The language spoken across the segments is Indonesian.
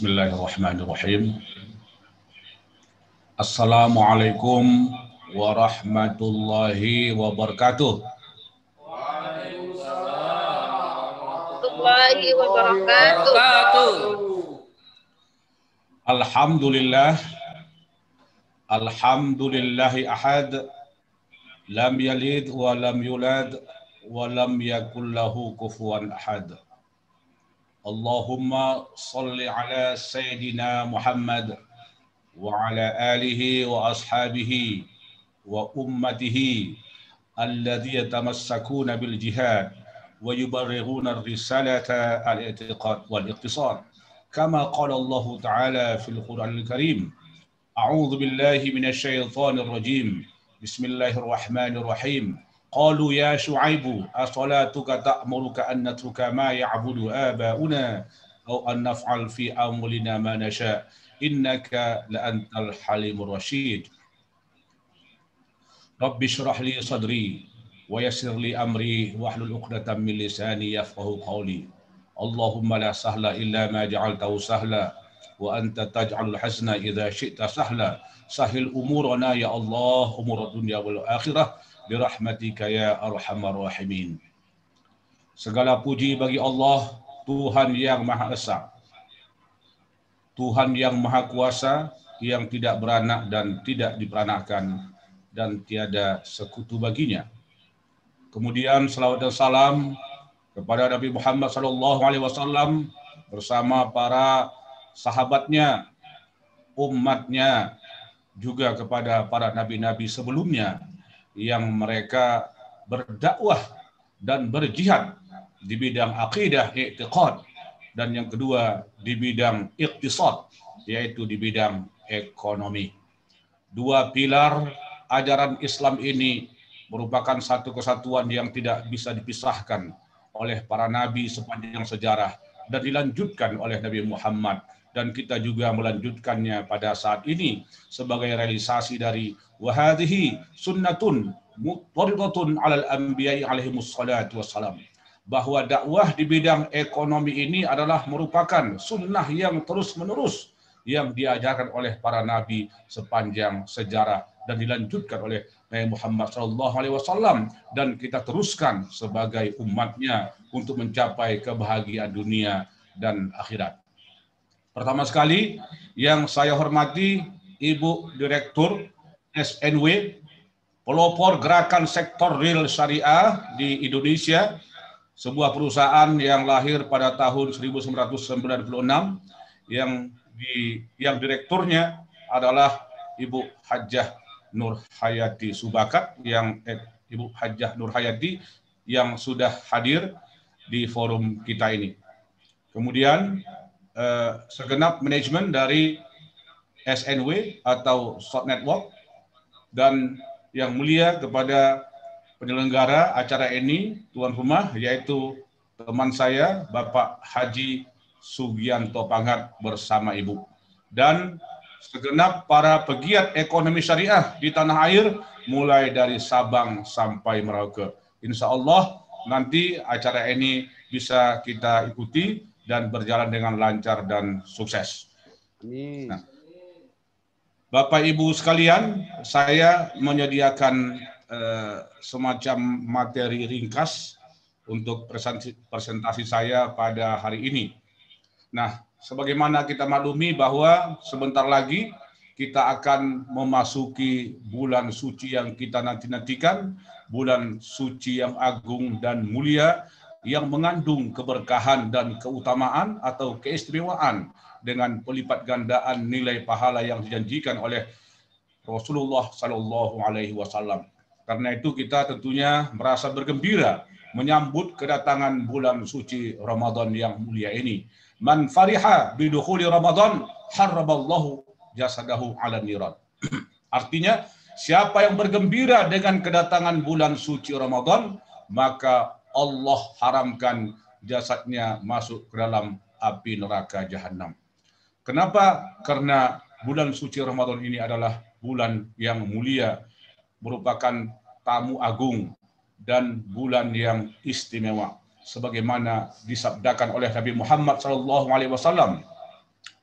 Bismillahirrahmanirrahim. Assalamualaikum warahmatullahi wabarakatuh. Warahmatullahi wabarakatuh. Alhamdulillah, alhamdulillahi ahad, lam yalid wa lam yulad wa lam yakul lahu kufuwan ahad. Allahumma salli ala Sayyidina Muhammad wa ala alihi wa ashabihi wa ummatihi alladhi yatamassakuna bil jihad wa yubarrighuna risalata al-i'tiqad wal iqtisad kama qala Allah Ta'ala fil Qur'anil Karim. A'udzu billahi minasy syaithanir rajim. Bismillahirrahmanirrahim. Qalu ya Syu'aibu as-salatuka ta'muruka an natruka ma ya'budu aba'una aw an naf'al fi amrina ma nasha' innaka la antal halimur rasyid. Rabbi shrah li sadri wa yassir li amri wahlul 'uqdatam min lisani yafqahu qawli. Allahumma la sahla illa ma ja'altahu sahla wa anta taj'alul hazna idza syi'ta sahla. Sahil umurana ya Allah, umur dunya wal akhirah bi rahmatika ya arhamar rahimin. Segala puji bagi Allah, Tuhan yang Maha Esa, Tuhan yang Maha Kuasa, yang tidak beranak dan tidak diperanakan, dan tiada sekutu baginya. Kemudian salawat dan salam kepada Nabi Muhammad SAW bersama para sahabatnya, umatnya, juga kepada para nabi-nabi sebelumnya yang mereka berdakwah dan berjihad di bidang akidah, i'tiqad, dan yang kedua di bidang iqtisad, yaitu di bidang ekonomi. Dua pilar ajaran Islam ini merupakan satu kesatuan yang tidak bisa dipisahkan oleh para nabi sepanjang sejarah dan dilanjutkan oleh Nabi Muhammad, dan kita juga melanjutkannya pada saat ini sebagai realisasi dari wahadhihi sunnatun muttaridatun alal anbiya'i alaihimus salatu wassalam, bahwa dakwah di bidang ekonomi ini adalah merupakan sunnah yang terus-menerus yang diajarkan oleh para nabi sepanjang sejarah dan dilanjutkan oleh Nabi Muhammad SAW, dan kita teruskan sebagai umatnya untuk mencapai kebahagiaan dunia dan akhirat. Pertama sekali yang saya hormati Ibu Direktur SNW, pelopor gerakan sektor real syariah di Indonesia, sebuah perusahaan yang lahir pada tahun 1996 yang direkturnya adalah Ibu Hajjah Nur Hayati Subakat, Ibu Hajjah Nur Hayati yang sudah hadir di forum kita ini. Kemudian segenap manajemen dari SNW atau Short Network, dan yang mulia kepada penyelenggara acara ini, tuan rumah, yaitu teman saya Bapak Haji Sugianto Panghat bersama Ibu, dan segenap para pegiat ekonomi syariah di tanah air mulai dari Sabang sampai Merauke. Insya Allah nanti acara ini bisa kita ikuti dan berjalan dengan lancar dan sukses. Nah, Bapak Ibu sekalian, saya menyediakan semacam materi ringkas untuk presentasi saya pada hari ini. Nah, sebagaimana kita maklumi bahwa sebentar lagi kita akan memasuki bulan suci yang kita nanti-nantikan, bulan suci yang agung dan mulia, yang mengandung keberkahan dan keutamaan atau keistimewaan dengan pelipat gandaan nilai pahala yang dijanjikan oleh Rasulullah Sallallahu Alaihi Wasallam. Karena itu kita tentunya merasa bergembira menyambut kedatangan bulan suci Ramadan yang mulia ini. Man fariha bidukhuli Ramadan harraballahu jasadahu ala niran. Artinya, siapa yang bergembira dengan kedatangan bulan suci Ramadan, maka Allah haramkan jasadnya masuk ke dalam api neraka jahanam. Kenapa? Karena bulan suci Ramadan ini adalah bulan yang mulia, merupakan tamu agung dan bulan yang istimewa, sebagaimana disabdakan oleh Nabi Muhammad SAW.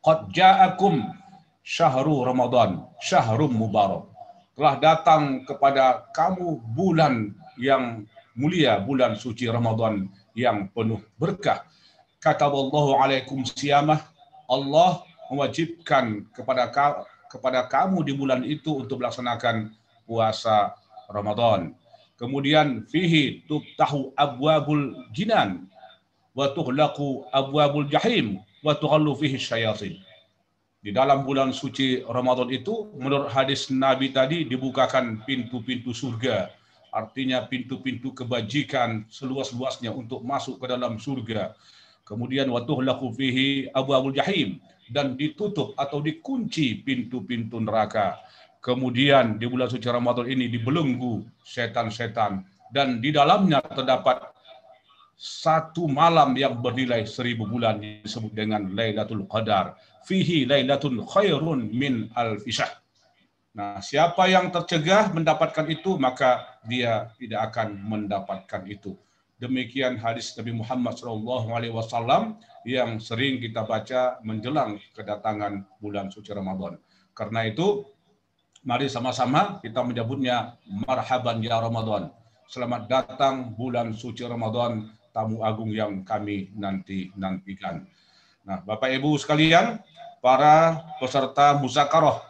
qad ja'akum syahru Ramadan, syahrum mubarak. Telah datang kepada kamu bulan yang mulia, bulan suci Ramadan yang penuh berkah. Kataballahu alaikum siyamah, Allah mewajibkan kepada kamu di bulan itu untuk melaksanakan puasa Ramadan. Kemudian fihi tuftahu abwabul jinan wa tughlaqu abwabul jahim wa tughallu fihi syayatin. Di dalam bulan suci Ramadan itu, menurut hadis Nabi tadi, dibukakan pintu-pintu surga. Artinya pintu-pintu kebajikan seluas-luasnya untuk masuk ke dalam surga. Kemudian wa tughlaqu fihi abwabul jahim, dan ditutup atau dikunci pintu-pintu neraka. Kemudian di bulan suci Ramadan ini dibelenggu setan-setan, dan di dalamnya terdapat satu malam yang bernilai 1000 bulan disebut dengan Lailatul Qadar. Fihi lailatun khairun min alfi syahr. Nah, siapa yang tercegah mendapatkan itu, maka dia tidak akan mendapatkan itu. Demikian hadis Nabi Muhammad SAW yang sering kita baca menjelang kedatangan bulan suci Ramadan. Karena itu, mari sama-sama kita menyebutnya marhaban ya Ramadan. Selamat datang bulan suci Ramadan, tamu agung yang kami nantikan. Nah, Bapak Ibu sekalian, para peserta muzakarah,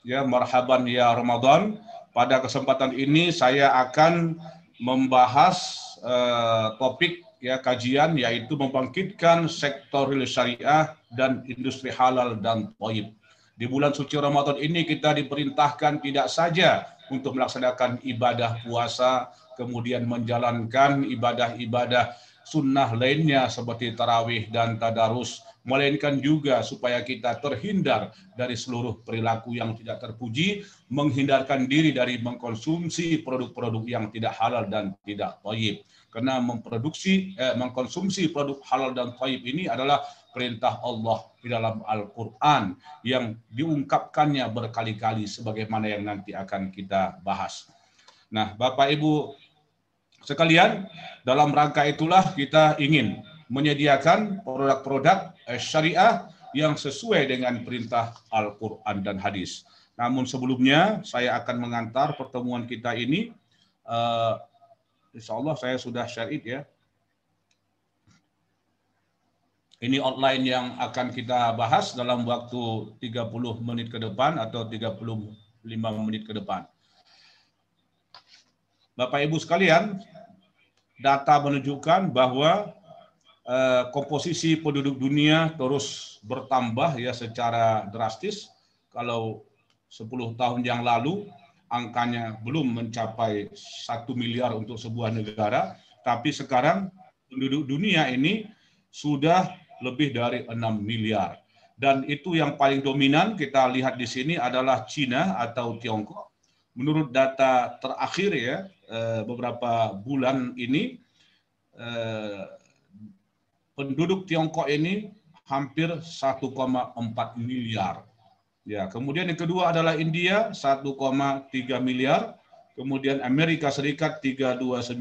ya, marhaban ya Ramadan. Pada kesempatan ini saya akan membahas topik, ya, kajian, yaitu membangkitkan sektor real syariah dan industri halal dan thayyib. Di bulan suci Ramadan ini kita diperintahkan tidak saja untuk melaksanakan ibadah puasa, kemudian menjalankan ibadah-ibadah sunnah lainnya seperti tarawih dan tadarus, melainkan juga supaya kita terhindar dari seluruh perilaku yang tidak terpuji, menghindarkan diri dari mengkonsumsi produk-produk yang tidak halal dan tidak thayyib. Karena mengkonsumsi produk halal dan thayyib ini adalah perintah Allah di dalam Al-Quran yang diungkapkannya berkali-kali sebagaimana yang nanti akan kita bahas. Nah, Bapak Ibu sekalian, dalam rangka itulah kita ingin menyediakan produk-produk syariah yang sesuai dengan perintah Al-Quran dan hadis. Namun sebelumnya saya akan mengantar pertemuan kita ini. Insya Allah saya sudah share it, ya. Ini outline yang akan kita bahas dalam waktu 30 menit ke depan atau 35 menit ke depan. Bapak Ibu sekalian, data menunjukkan bahwa komposisi penduduk dunia terus bertambah, ya, secara drastis. Kalau 10 tahun yang lalu angkanya belum mencapai 1 miliar untuk sebuah negara, tapi sekarang penduduk dunia ini sudah lebih dari 6 miliar. Dan itu yang paling dominan kita lihat di sini adalah Cina atau Tiongkok. Menurut data terakhir, ya, beberapa bulan ini, penduduk Tiongkok ini hampir 1,4 miliar. Ya, kemudian yang kedua adalah India 1,3 miliar, kemudian Amerika Serikat 329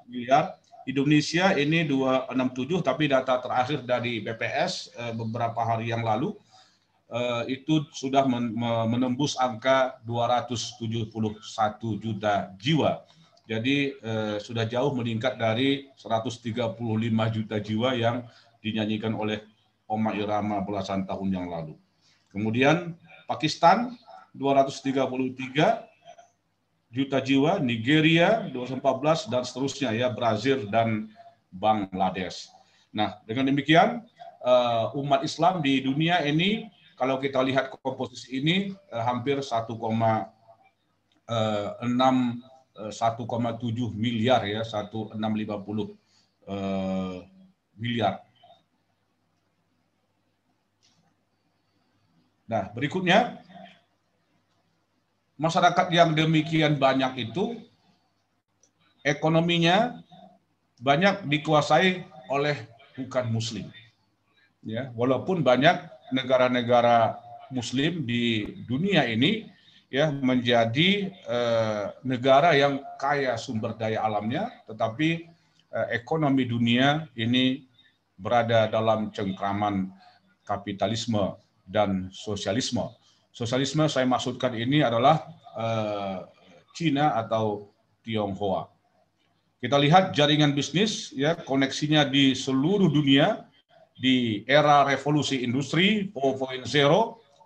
miliar, Indonesia ini 267, tapi data terakhir dari BPS beberapa hari yang lalu itu sudah menembus angka 271 juta jiwa. Jadi sudah jauh meningkat dari 135 juta jiwa yang dinyanyikan oleh Rhoma Irama belasan tahun yang lalu. Kemudian Pakistan 233 juta jiwa, Nigeria 214 dan seterusnya, ya, Brazil dan Bangladesh. Nah, dengan demikian umat Islam di dunia ini, kalau kita lihat komposisi ini, hampir 1,7 miliar, ya, 1,650 miliar. Nah, berikutnya, masyarakat yang demikian banyak itu, ekonominya banyak dikuasai oleh bukan Muslim. Ya, walaupun banyak negara-negara Muslim di dunia ini, ya, menjadi negara yang kaya sumber daya alamnya, tetapi ekonomi dunia ini berada dalam cengkraman kapitalisme, dan sosialisme. Sosialisme saya maksudkan ini adalah Cina atau Tionghoa. Kita lihat jaringan bisnis, ya, koneksinya di seluruh dunia di era revolusi industri 4.0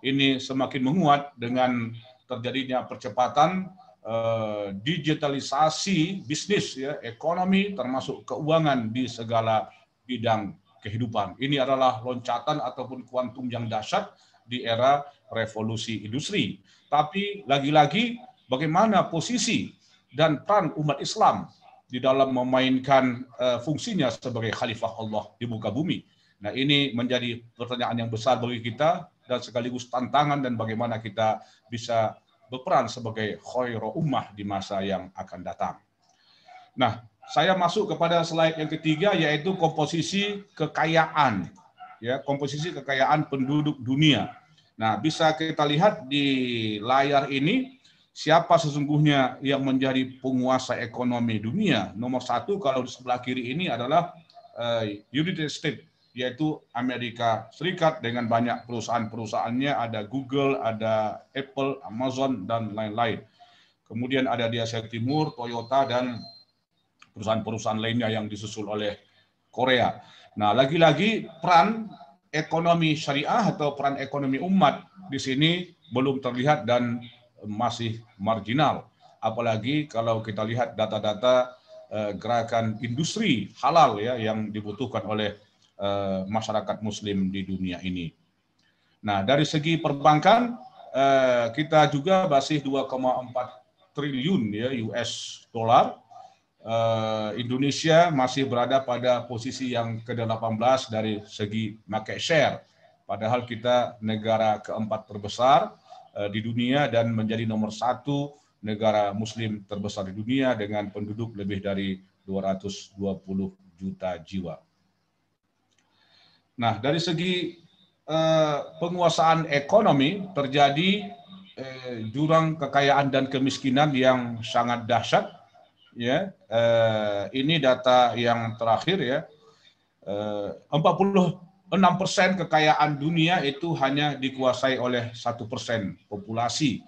ini semakin menguat dengan terjadinya percepatan digitalisasi bisnis, ya, ekonomi termasuk keuangan di segala bidang kehidupan. Ini adalah loncatan ataupun kuantum yang dahsyat di era revolusi industri. Tapi lagi-lagi bagaimana posisi dan peran umat Islam di dalam memainkan fungsinya sebagai khalifah Allah di muka bumi. Nah, ini menjadi pertanyaan yang besar bagi kita dan sekaligus tantangan dan bagaimana kita bisa berperan sebagai khairul ummah di masa yang akan datang. Nah, saya masuk kepada slide yang ketiga, yaitu komposisi kekayaan, ya, komposisi kekayaan penduduk dunia. Nah, bisa kita lihat di layar ini siapa sesungguhnya yang menjadi penguasa ekonomi dunia. Nomor satu kalau di sebelah kiri ini adalah United States, yaitu Amerika Serikat dengan banyak perusahaan-perusahaannya, ada Google, ada Apple, Amazon, dan lain-lain. Kemudian ada di Asia Timur, Toyota, dan perusahaan-perusahaan lainnya yang disusul oleh Korea. Nah, lagi-lagi peran ekonomi syariah atau peran ekonomi umat di sini belum terlihat dan masih marginal. Apalagi kalau kita lihat data-data gerakan industri halal, ya, yang dibutuhkan oleh masyarakat Muslim di dunia ini. Nah, dari segi perbankan kita juga masih 2,4 triliun, ya, US dollar. Indonesia masih berada pada posisi yang ke-18 dari segi market share. Padahal kita negara keempat terbesar di dunia dan menjadi nomor 1 negara Muslim terbesar di dunia dengan penduduk lebih dari 220 juta jiwa. Nah, dari segi penguasaan ekonomi terjadi jurang kekayaan dan kemiskinan yang sangat dahsyat. Ya, ini data yang terakhir, ya. 46% kekayaan dunia itu hanya dikuasai oleh 1% populasi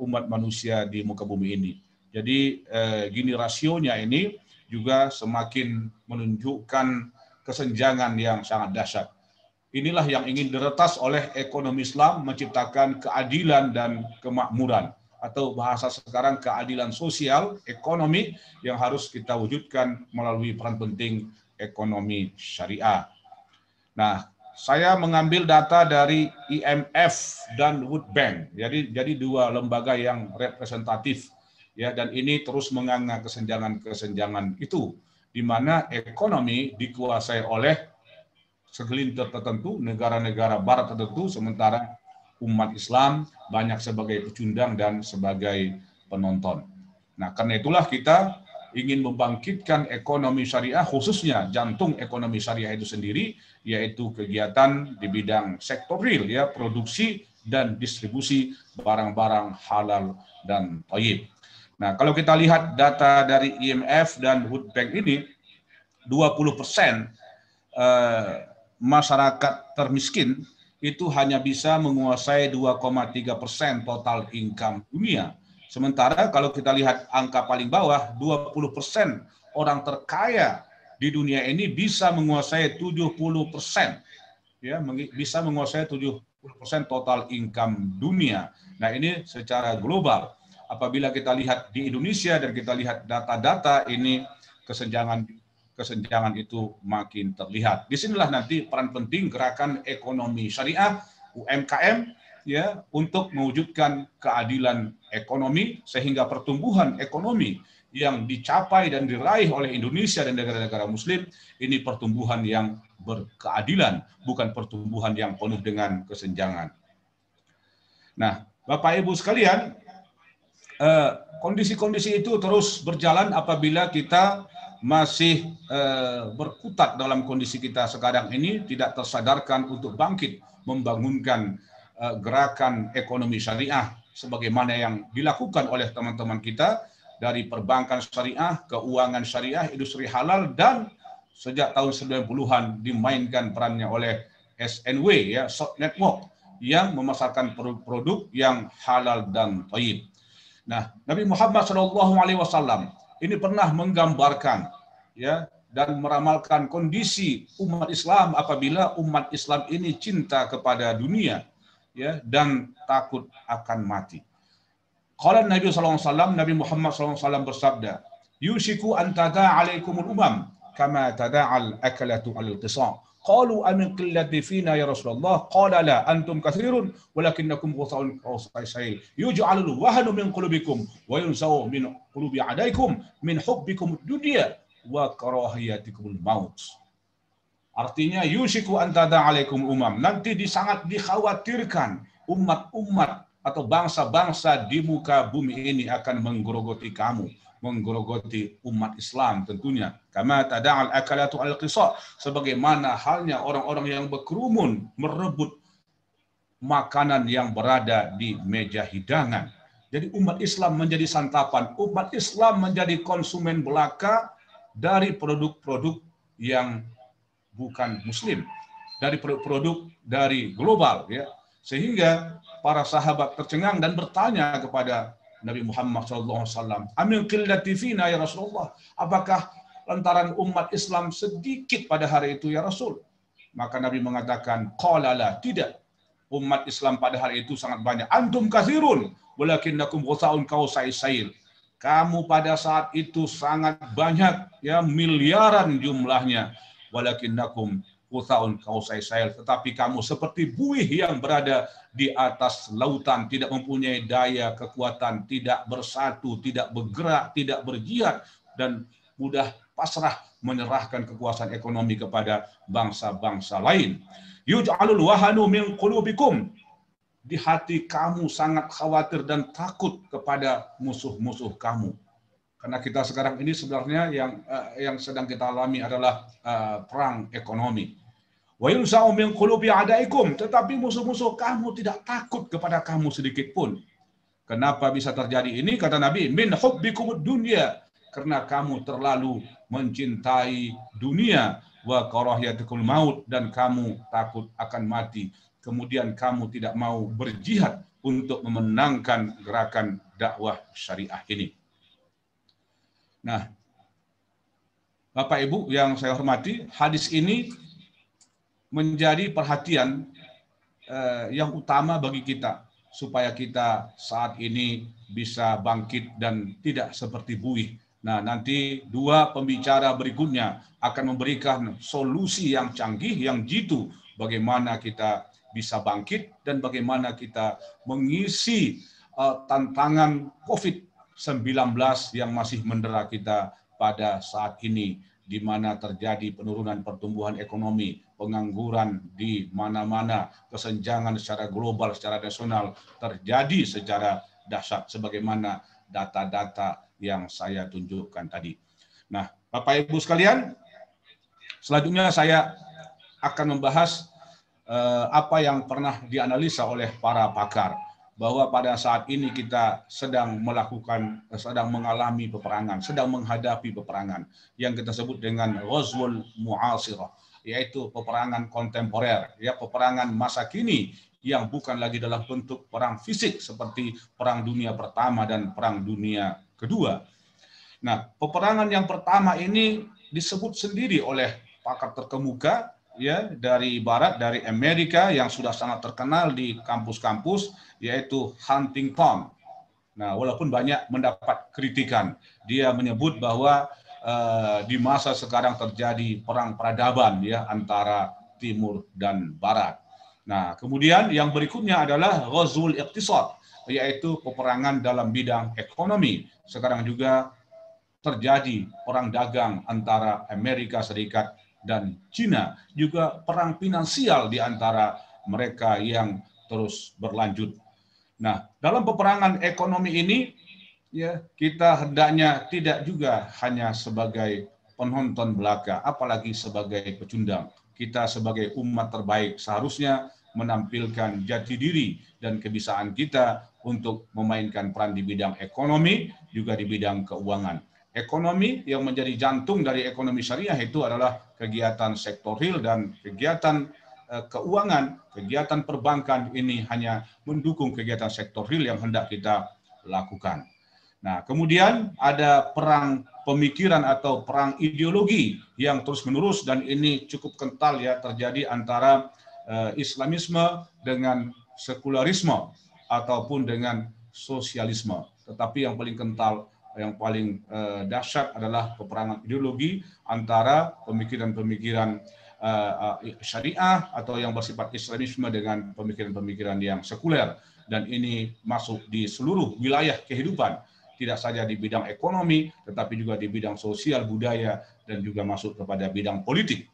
umat manusia di muka bumi ini. Jadi gini rasionya ini juga semakin menunjukkan kesenjangan yang sangat dahsyat. Inilah yang ingin diretas oleh ekonomi Islam, menciptakan keadilan dan kemakmuran, atau bahasa sekarang keadilan sosial, ekonomi yang harus kita wujudkan melalui peran penting ekonomi syariah. Nah, saya mengambil data dari IMF dan World Bank. Jadi dua lembaga yang representatif, ya, dan ini terus menganga kesenjangan itu, di mana ekonomi dikuasai oleh segelintir tertentu, negara-negara barat tertentu, sementara umat Islam banyak sebagai pecundang dan sebagai penonton. Nah, karena itulah kita ingin membangkitkan ekonomi syariah, khususnya jantung ekonomi syariah itu sendiri, yaitu kegiatan di bidang sektor real, ya, produksi dan distribusi barang-barang halal dan thayyib. Nah, kalau kita lihat data dari IMF dan World Bank ini, 20% masyarakat termiskin itu hanya bisa menguasai 2,3% total income dunia. Sementara kalau kita lihat angka paling bawah, 20% orang terkaya di dunia ini bisa menguasai 70%, ya, bisa menguasai 70% total income dunia. Nah, ini secara global. Apabila kita lihat di Indonesia dan kita lihat data-data ini, kesenjangan itu makin terlihat. Disinilah nanti peran penting gerakan ekonomi syariah, UMKM, ya, untuk mewujudkan keadilan ekonomi sehingga pertumbuhan ekonomi yang dicapai dan diraih oleh Indonesia dan negara-negara Muslim ini pertumbuhan yang berkeadilan, bukan pertumbuhan yang penuh dengan kesenjangan. Nah, Bapak Ibu sekalian, kondisi-kondisi itu terus berjalan apabila kita masih berkutat dalam kondisi kita sekarang ini, tidak tersadarkan untuk bangkit membangunkan gerakan ekonomi syariah sebagaimana yang dilakukan oleh teman-teman kita dari perbankan syariah, keuangan syariah, industri halal, dan sejak tahun 90-an dimainkan perannya oleh SNW, ya, Short Network, yang memasarkan produk-produk yang halal dan thayyib. Nah, Nabi Muhammad SAW ini pernah menggambarkan ya dan meramalkan kondisi umat Islam apabila umat Islam ini cinta kepada dunia ya dan takut akan mati. Qala Nabi SAW, Nabi Muhammad SAW bersabda, "Yushiku an tada'a 'alaikumul umam kama tada'al akalatu 'alal qisa'." Qalu amin qillati fina ya Rasulullah, qala la antum katsirun walakinnakum ghusaun qawsail yuj'alul wahnu min qulubikum wa yunsau min qulubi adaikum min hubbikum dunya wa karahiyatikumul maut. Artinya yushiku antada alaikum umam, nanti sangat dikhawatirkan umat-umat atau bangsa-bangsa di muka bumi ini akan menggerogoti kamu, menggerogoti umat Islam tentunya. Kama tada'al akalatu al-qisa, sebagaimana halnya orang-orang yang berkerumun merebut makanan yang berada di meja hidangan. Jadi umat Islam menjadi santapan, umat Islam menjadi konsumen belaka dari produk-produk yang bukan muslim, dari produk-produk dari global ya. Sehingga para sahabat tercengang dan bertanya kepada Nabi Muhammad SAW, "Amil qillati fina ya Rasulullah?" Apakah lantaran umat Islam sedikit pada hari itu ya Rasul? Maka Nabi mengatakan, "Qala la," tidak. Umat Islam pada hari itu sangat banyak. "Antum katsirun walakinnakum ghusaun kausail." Kamu pada saat itu sangat banyak ya, miliaran jumlahnya. Walakinnakum ghusaun kausail, tetapi kamu seperti buih yang berada di atas lautan, tidak mempunyai daya kekuatan, tidak bersatu, tidak bergerak, tidak berjihad, dan mudah pasrah menyerahkan kekuasaan ekonomi kepada bangsa-bangsa lain. Yuj'alul wahanu min qulubikum, di hati kamu sangat khawatir dan takut kepada musuh-musuh kamu. Karena kita sekarang ini sebenarnya yang sedang kita alami adalah perang ekonomi. Wa yunsa'u min qulubi adaikum, tetapi musuh-musuh kamu tidak takut kepada kamu sedikit pun. Kenapa bisa terjadi ini? Kata Nabi, min hubbikum dunya, karena kamu terlalu mencintai dunia, wa karahiyatikum maut, dan kamu takut akan mati. Kemudian kamu tidak mau berjihad untuk memenangkan gerakan dakwah syariah ini. Nah, Bapak Ibu yang saya hormati, hadis ini menjadi perhatian yang utama bagi kita supaya kita saat ini bisa bangkit dan tidak seperti buih. Nah, nanti dua pembicara berikutnya akan memberikan solusi yang canggih, yang jitu, bagaimana kita bisa bangkit dan bagaimana kita mengisi tantangan COVID-19 yang masih mendera kita pada saat ini, di mana terjadi penurunan pertumbuhan ekonomi, pengangguran di mana-mana, kesenjangan secara global, secara nasional terjadi secara dahsyat sebagaimana data-data yang saya tunjukkan tadi. Nah, Bapak Ibu sekalian, selanjutnya saya akan membahas apa yang pernah dianalisa oleh para pakar, bahwa pada saat ini kita sedang mengalami peperangan, sedang menghadapi peperangan yang kita sebut dengan ghazwul mu'asirah, yaitu peperangan kontemporer, ya, peperangan masa kini yang bukan lagi dalam bentuk perang fisik seperti Perang Dunia Pertama dan Perang Dunia Kedua. Nah, peperangan yang pertama ini disebut sendiri oleh pakar terkemuka ya dari Barat, dari Amerika yang sudah sangat terkenal di kampus-kampus, yaitu Huntington. Nah, walaupun banyak mendapat kritikan, dia menyebut bahwa di masa sekarang terjadi perang peradaban ya antara Timur dan Barat. Nah, kemudian yang berikutnya adalah ghazwul iqtisad, yaitu peperangan dalam bidang ekonomi. Sekarang juga terjadi perang dagang antara Amerika Serikat dan Cina, juga perang finansial di antara mereka yang terus berlanjut. Nah, dalam peperangan ekonomi ini, ya, kita hendaknya tidak juga hanya sebagai penonton belaka, apalagi sebagai pecundang. Kita sebagai umat terbaik seharusnya menampilkan jati diri dan kebiasaan kita untuk memainkan peran di bidang ekonomi, juga di bidang keuangan. Ekonomi yang menjadi jantung dari ekonomi syariah itu adalah kegiatan sektor real dan kegiatan keuangan, kegiatan perbankan ini hanya mendukung kegiatan sektor real yang hendak kita lakukan. Nah, kemudian ada perang pemikiran atau perang ideologi yang terus-menerus dan ini cukup kental ya terjadi antara Islamisme dengan sekularisme ataupun dengan sosialisme. Tetapi yang paling kental, yang paling dahsyat adalah peperangan ideologi antara pemikiran-pemikiran syariah atau yang bersifat Islamisme dengan pemikiran-pemikiran yang sekuler. Dan ini masuk di seluruh wilayah kehidupan, tidak saja di bidang ekonomi, tetapi juga di bidang sosial, budaya, dan juga masuk kepada bidang politik.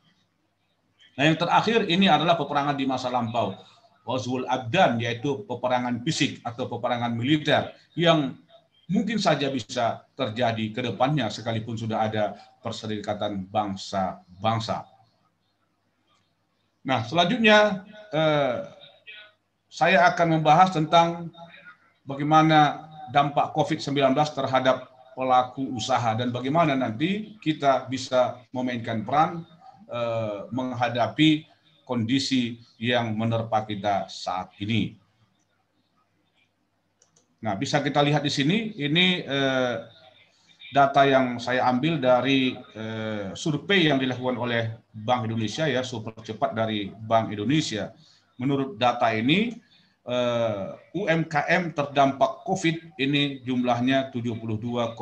Nah, yang terakhir ini adalah peperangan di masa lampau, Ghazwul Abdan, yaitu peperangan fisik atau peperangan militer yang mungkin saja bisa terjadi ke depannya sekalipun sudah ada perserikatan bangsa-bangsa. Nah, selanjutnya saya akan membahas tentang bagaimana dampak COVID-19 terhadap pelaku usaha dan bagaimana nanti kita bisa memainkan peran menghadapi kondisi yang menerpa kita saat ini. Nah, bisa kita lihat di sini, ini data yang saya ambil dari survei yang dilakukan oleh Bank Indonesia, ya, super cepat dari Bank Indonesia. Menurut data ini, UMKM terdampak COVID ini jumlahnya 72,6%.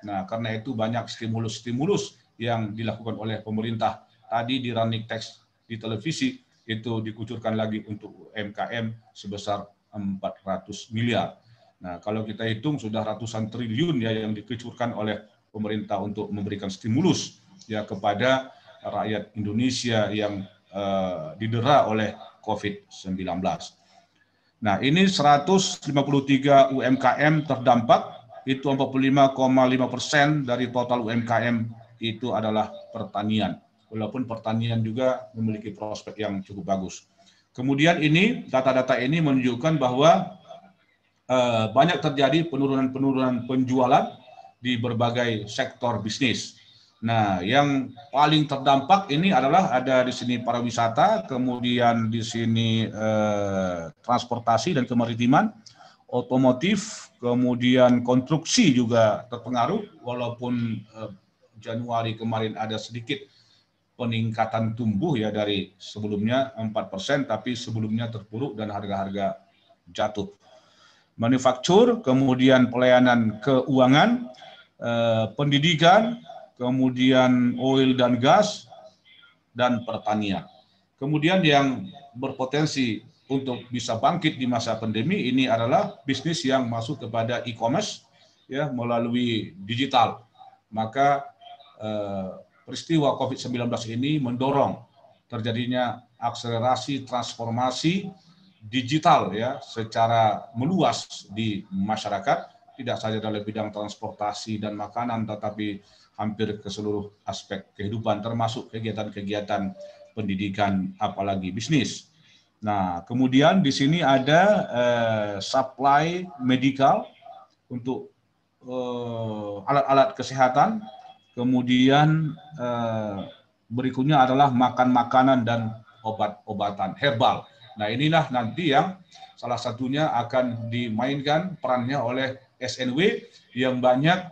Nah, karena itu banyak stimulus-stimulus yang dilakukan oleh pemerintah. Tadi di running text di televisi itu dikucurkan lagi untuk UMKM sebesar 400 miliar. Nah, kalau kita hitung sudah ratusan triliun ya yang dikucurkan oleh pemerintah untuk memberikan stimulus ya kepada rakyat Indonesia yang didera oleh COVID-19. Nah, ini 153 UMKM terdampak, itu 45,5% dari total UMKM itu adalah pertanian. Walaupun pertanian juga memiliki prospek yang cukup bagus. Kemudian ini, data-data ini menunjukkan bahwa banyak terjadi penurunan penjualan di berbagai sektor bisnis. Nah, yang paling terdampak ini adalah ada di sini pariwisata, kemudian di sini transportasi dan kemaritiman, otomotif, kemudian konstruksi juga terpengaruh, walaupun Januari kemarin ada sedikit peningkatan tumbuh ya dari sebelumnya 4%, tapi sebelumnya terpuruk dan harga-harga jatuh. Manufaktur, kemudian pelayanan keuangan, pendidikan, kemudian oil dan gas, dan pertanian. Kemudian yang berpotensi untuk bisa bangkit di masa pandemi ini adalah bisnis yang masuk kepada e-commerce ya melalui digital. Maka peristiwa COVID-19 ini mendorong terjadinya akselerasi transformasi digital ya secara meluas di masyarakat, tidak saja dalam bidang transportasi dan makanan, tetapi hampir ke seluruh aspek kehidupan, termasuk kegiatan-kegiatan pendidikan, apalagi bisnis. Nah, kemudian di sini ada supply medikal untuk alat-alat kesehatan, kemudian berikutnya adalah makan makanan dan obat-obatan herbal. Nah, inilah nanti yang salah satunya akan dimainkan perannya oleh SNW yang banyak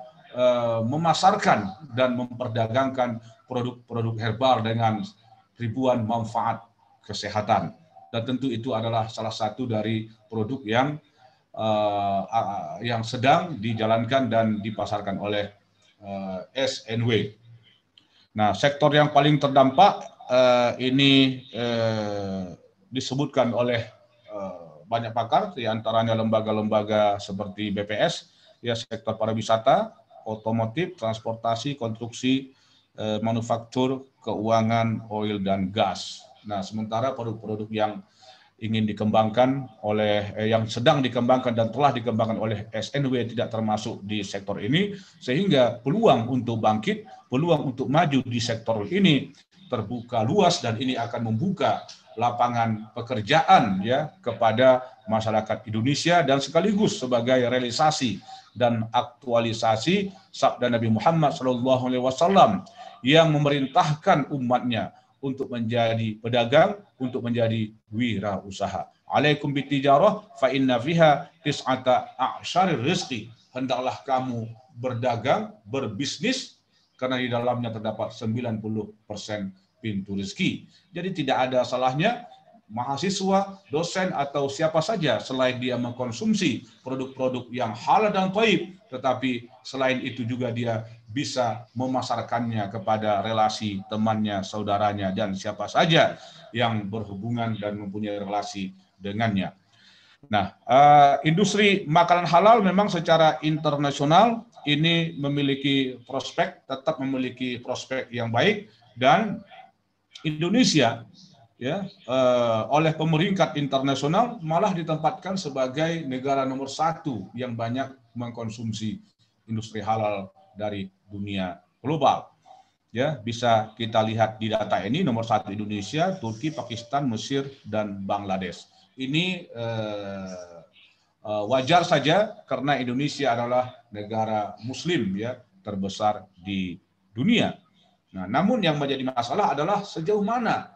memasarkan dan memperdagangkan produk-produk herbal dengan ribuan manfaat kesehatan. Dan tentu itu adalah salah satu dari produk yang sedang dijalankan dan dipasarkan oleh SNW. Nah, sektor yang paling terdampak ini disebutkan oleh banyak pakar, di antaranya lembaga-lembaga seperti BPS, ya sektor pariwisata, otomotif, transportasi, konstruksi, manufaktur, keuangan, oil dan gas. Nah, sementara produk-produk yang ingin dikembangkan oleh yang sedang dikembangkan dan telah dikembangkan oleh SNW tidak termasuk di sektor ini, sehingga peluang untuk bangkit, peluang untuk maju di sektor ini terbuka luas dan ini akan membuka lapangan pekerjaan ya kepada masyarakat Indonesia dan sekaligus sebagai realisasi dan aktualisasi sabda Nabi Muhammad SAW yang memerintahkan umatnya untuk menjadi pedagang, untuk menjadi wirausaha. Alaikum bitijarah fa inna fiha tis'ata a'syarir rizqi. Hendaklah kamu berdagang, berbisnis, karena di dalamnya terdapat 90% pintu rezeki. Jadi tidak ada salahnya mahasiswa, dosen, atau siapa saja selain dia mengkonsumsi produk-produk yang halal dan thayyib, tetapi selain itu juga dia bisa memasarkannya kepada relasi temannya, saudaranya, dan siapa saja yang berhubungan dan mempunyai relasi dengannya. Nah, industri makanan halal memang secara internasional ini memiliki prospek, tetap memiliki prospek yang baik, dan Indonesia ya oleh pemeringkat internasional malah ditempatkan sebagai negara nomor 1 yang banyak mengkonsumsi industri halal dari dunia global. Ya, bisa kita lihat di data ini nomor 1 Indonesia, Turki, Pakistan, Mesir, dan Bangladesh. Ini wajar saja karena Indonesia adalah negara Muslim ya terbesar di dunia. Nah, namun yang menjadi masalah adalah sejauh mana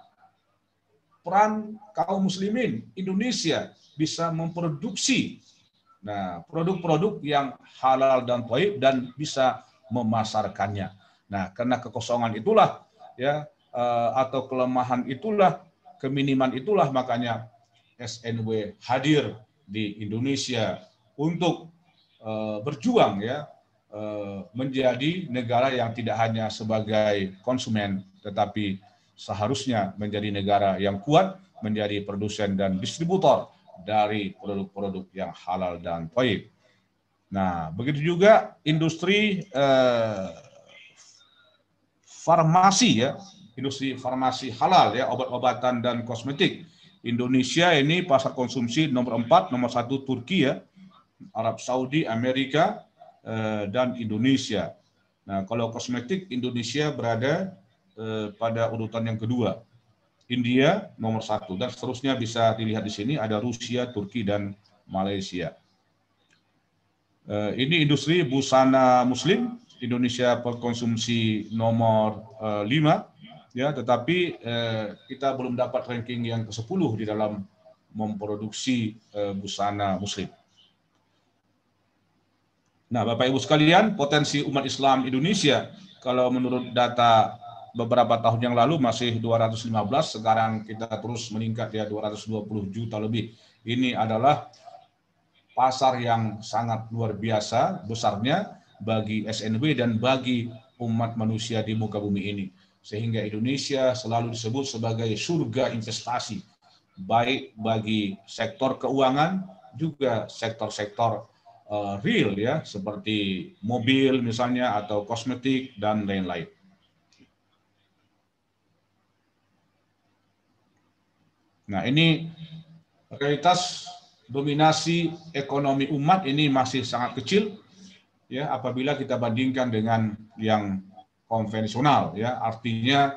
peran kaum muslimin Indonesia bisa memproduksi produk-produk yang halal dan thayyib dan bisa memasarkannya. Nah, karena kekosongan itulah ya atau kelemahan itulah, keminiman itulah makanya SNW hadir di Indonesia untuk berjuang ya menjadi negara yang tidak hanya sebagai konsumen tetapi seharusnya menjadi negara yang kuat, menjadi produsen dan distributor dari produk-produk yang halal dan thayyib. Nah, begitu juga industri farmasi ya, industri farmasi halal ya, obat-obatan dan kosmetik. Indonesia ini pasar konsumsi nomor 4, nomor 1 Turki ya, Arab Saudi, Amerika, dan Indonesia. Nah, kalau kosmetik Indonesia berada pada urutan yang kedua. India nomor 1 dan seterusnya bisa dilihat di sini ada Rusia, Turki, dan Malaysia. Ini industri busana muslim, Indonesia berkonsumsi nomor 5 ya, tetapi kita belum dapat ranking yang ke-10 di dalam memproduksi busana muslim. Nah, Bapak Ibu sekalian, potensi umat Islam Indonesia kalau menurut data beberapa tahun yang lalu masih 215, sekarang kita terus meningkat ya 220 juta lebih. Ini adalah pasar yang sangat luar biasa besarnya bagi SNW dan bagi umat manusia di muka bumi ini. Sehingga Indonesia selalu disebut sebagai surga investasi, baik bagi sektor keuangan, juga sektor-sektor real ya, seperti mobil misalnya, atau kosmetik, dan lain-lain. Nah, ini realitas dominasi ekonomi umat ini masih sangat kecil ya apabila kita bandingkan dengan yang konvensional ya, artinya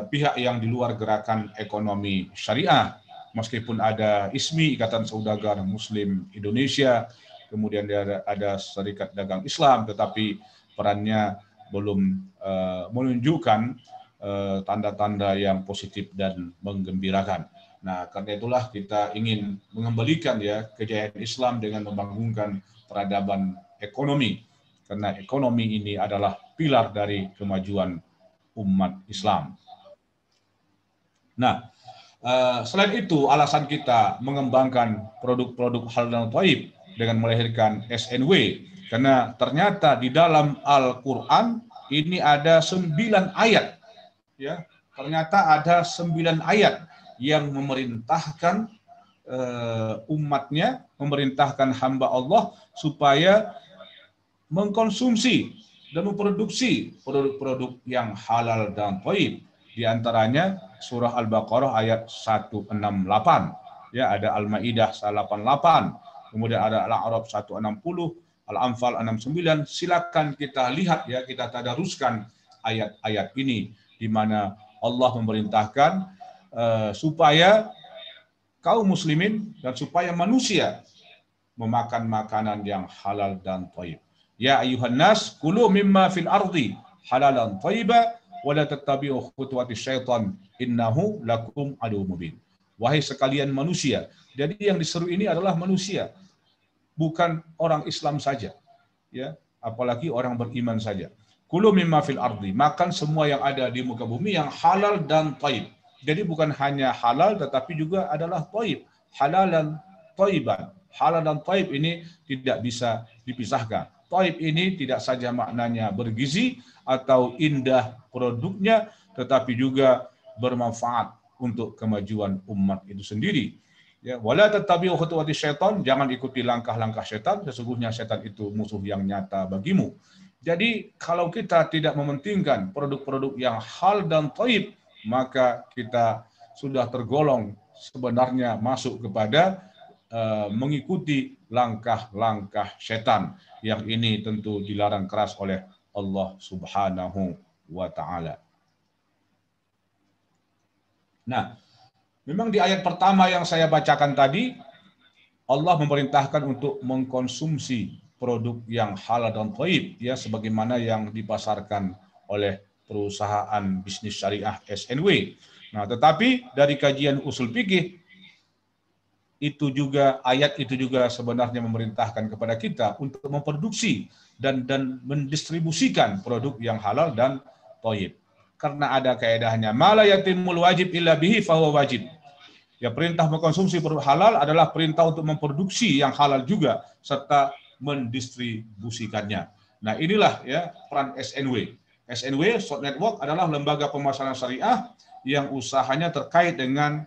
pihak yang di luar gerakan ekonomi syariah, meskipun ada ISMI, Ikatan Saudagar Muslim Indonesia, kemudian ada Serikat Dagang Islam, tetapi perannya belum menunjukkan tanda-tanda yang positif dan menggembirakan. Nah, karena itulah kita ingin mengembalikan ya kejayaan Islam dengan membangunkan peradaban ekonomi, karena ekonomi ini adalah pilar dari kemajuan umat Islam. Nah, selain itu alasan kita mengembangkan produk-produk halal dan thayyib dengan melahirkan SNW, karena ternyata di dalam Al-Quran ini ada 9 ayat ya, ternyata ada 9 ayat yang memerintahkan umatnya, memerintahkan hamba Allah supaya mengkonsumsi dan memproduksi produk-produk yang halal dan thayyib. Di antaranya surah Al-Baqarah ayat 168, ya ada Al-Maidah 188, kemudian ada Al-A'raf 160, Al-Anfal 69. Silakan kita lihat ya, kita tadaruskan ayat-ayat ini di mana Allah memerintahkan supaya kaum muslimin dan supaya manusia memakan makanan yang halal dan thayyib. Ya ayuhan nas kulu mimma fil ardi halalan thayyiba wa la tattabi'u khutuwati syaitan innahu lakum aduwwum mubin. Wahai sekalian manusia. Jadi yang diseru ini adalah manusia, bukan orang Islam saja, ya, apalagi orang beriman saja. Kulu mimma fil ardi, makan semua yang ada di muka bumi yang halal dan thayyib. Jadi bukan hanya halal tetapi juga adalah thayyib, halalan thayyiban. Halal dan thayyib ini tidak bisa dipisahkan. Thayyib ini tidak saja maknanya bergizi atau indah produknya, tetapi juga bermanfaat untuk kemajuan umat itu sendiri. Ya, wala tattabi'u khutuwati syaitan, jangan ikuti langkah-langkah syaitan, sesungguhnya syaitan itu musuh yang nyata bagimu. Jadi kalau kita tidak mementingkan produk-produk yang hal dan thayyib, maka kita sudah tergolong sebenarnya masuk kepada mengikuti langkah-langkah syaitan, yang ini tentu dilarang keras oleh Allah Subhanahu wa taala. Nah, memang di ayat pertama yang saya bacakan tadi, Allah memerintahkan untuk mengkonsumsi produk yang halal dan thayyib, ya, sebagaimana yang dipasarkan oleh perusahaan bisnis syariah SNW. Nah, tetapi dari kajian usul fikih itu juga, ayat itu juga sebenarnya memerintahkan kepada kita untuk memproduksi dan mendistribusikan produk yang halal dan thayyib. Karena ada kaedahnya, ma la yatimul wajib illa bihi fahuwa wajib. Ya, perintah mengkonsumsi produk halal adalah perintah untuk memproduksi yang halal juga serta mendistribusikannya. Nah, inilah ya peran SNW. SNW, Short Network, adalah lembaga pemasaran syariah yang usahanya terkait dengan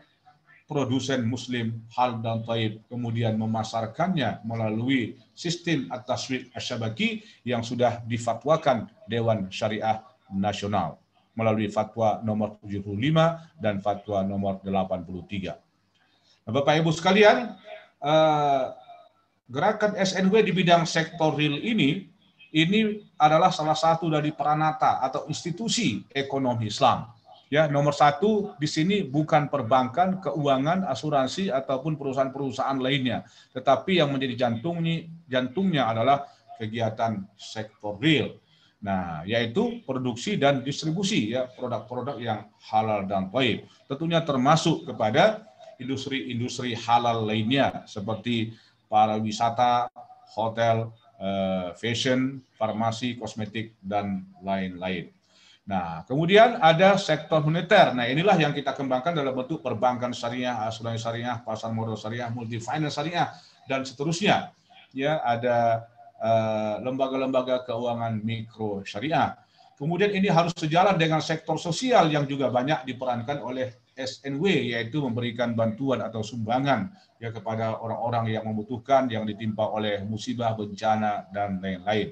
produsen muslim hal dan thayyib, kemudian memasarkannya melalui sistem at-taswid asy-syabaki yang sudah difatwakan Dewan Syariah Nasional melalui fatwa nomor 75 dan fatwa nomor 83. Nah, Bapak Ibu sekalian, gerakan SNW di bidang sektor real ini adalah salah satu dari peranata atau institusi ekonomi Islam. Ya, nomor satu di sini bukan perbankan, keuangan, asuransi ataupun perusahaan-perusahaan lainnya, tetapi yang menjadi jantungnya adalah kegiatan sektor real. Nah, yaitu produksi dan distribusi ya produk-produk yang halal dan thayyib. Tentunya termasuk kepada industri-industri halal lainnya seperti pariwisata, hotel, fashion, farmasi, kosmetik, dan lain-lain. Nah, kemudian ada sektor moneter. Nah, inilah yang kita kembangkan dalam bentuk perbankan syariah, asuransi syariah, pasar modal syariah, multi finance syariah, dan seterusnya. Ya, ada lembaga-lembaga keuangan mikro syariah. Kemudian ini harus sejalan dengan sektor sosial yang juga banyak diperankan oleh SNW, yaitu memberikan bantuan atau sumbangan ya kepada orang-orang yang membutuhkan, yang ditimpa oleh musibah, bencana, dan lain-lain.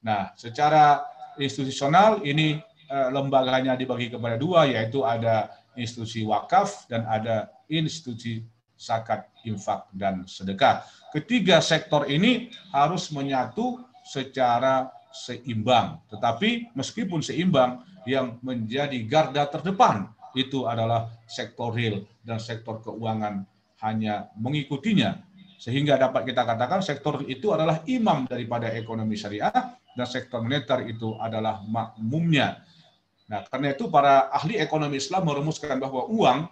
Nah, secara institusional ini lembaganya dibagi kepada dua, yaitu ada institusi wakaf dan ada institusi zakat, infak, dan sedekah. Ketiga sektor ini harus menyatu secara seimbang. Tetapi meskipun seimbang, yang menjadi garda terdepan itu adalah sektor real dan sektor keuangan hanya mengikutinya. Sehingga dapat kita katakan sektor itu adalah imam daripada ekonomi syariah dan sektor moneter itu adalah makmumnya. Nah, karena itu para ahli ekonomi Islam merumuskan bahwa uang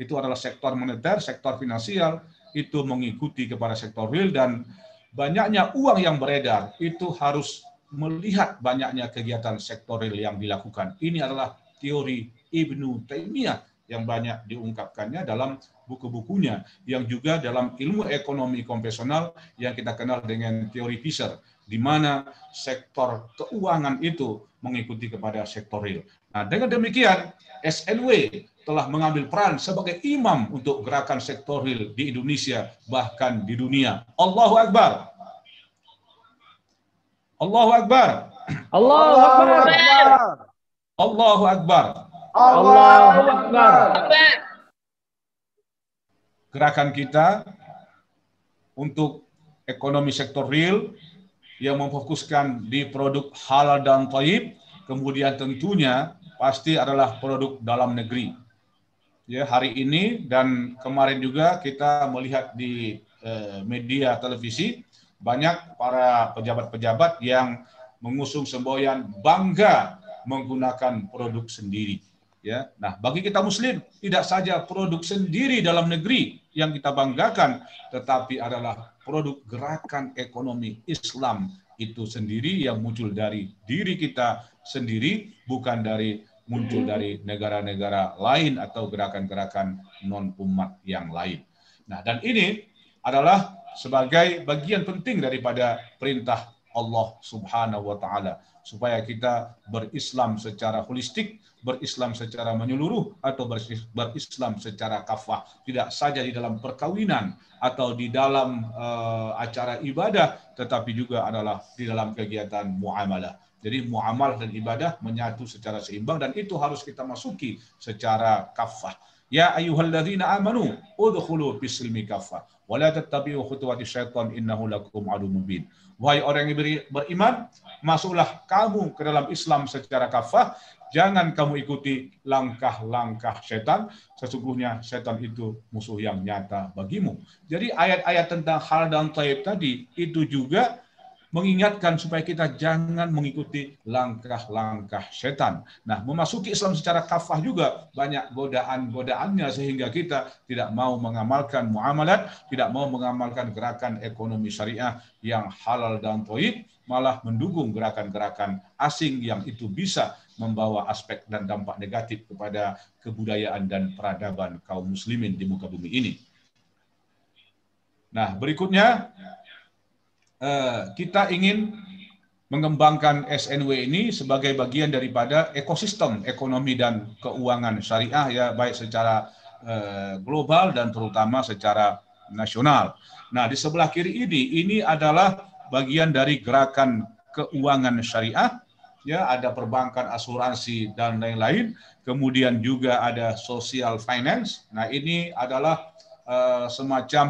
itu adalah sektor moneter, sektor finansial, itu mengikuti kepada sektor real, dan banyaknya uang yang beredar itu harus melihat banyaknya kegiatan sektor real yang dilakukan. Ini adalah teori Ibnu Taimiyah yang banyak diungkapkannya dalam buku-bukunya, yang juga dalam ilmu ekonomi konvensional yang kita kenal dengan teori Fisher, di mana sektor keuangan itu mengikuti kepada sektor real. Nah, dengan demikian SNW telah mengambil peran sebagai imam untuk gerakan sektor real di Indonesia, bahkan di dunia. Allahu Akbar. Allahu Akbar. Allahu Akbar. Allahu Akbar. Allahu Akbar. Gerakan kita untuk ekonomi sektor real yang memfokuskan di produk halal dan thayyib, kemudian tentunya pasti adalah produk dalam negeri. Ya, hari ini dan kemarin juga kita melihat di media televisi banyak para pejabat-pejabat yang mengusung semboyan bangga menggunakan produk sendiri. Ya, nah bagi kita Muslim tidak saja produk sendiri dalam negeri yang kita banggakan, tetapi adalah produk gerakan ekonomi Islam itu sendiri yang muncul dari diri kita sendiri, bukan muncul dari negara-negara lain atau gerakan-gerakan non umat yang lain. Nah, dan ini adalah sebagai bagian penting daripada perintah Allah Subhanahu wa taala supaya kita berislam secara holistik, berislam secara menyeluruh, atau berislam secara kafah, tidak saja di dalam perkawinan atau di dalam acara ibadah, tetapi juga adalah di dalam kegiatan muamalah. Jadi muamalah dan ibadah menyatu secara seimbang, dan itu harus kita masuki secara kafah. Ya ayyuhalladzina amanu udkhulu fis-silmi kafah wa la tattabi'u khutuwati syaitan innahu lakum aduwwun mubin. Wahai orang yang beriman, masuklah kamu ke dalam Islam secara kafah, jangan kamu ikuti langkah-langkah setan, sesungguhnya setan itu musuh yang nyata bagimu. Jadi ayat-ayat tentang halal dan thayyib tadi itu juga mengingatkan supaya kita jangan mengikuti langkah-langkah setan. Nah, memasuki Islam secara kafah juga banyak godaan-godaannya, sehingga kita tidak mau mengamalkan muamalat, tidak mau mengamalkan gerakan ekonomi syariah yang halal dan thayyib, malah mendukung gerakan-gerakan asing yang itu bisa membawa aspek dan dampak negatif kepada kebudayaan dan peradaban kaum muslimin di muka bumi ini. Nah, berikutnya kita ingin mengembangkan SNW ini sebagai bagian daripada ekosistem ekonomi dan keuangan syariah, ya, baik secara global dan terutama secara nasional. Nah, di sebelah kiri ini adalah bagian dari gerakan keuangan syariah, ya, ada perbankan, asuransi dan lain-lain. Kemudian juga ada social finance. Nah, ini adalah semacam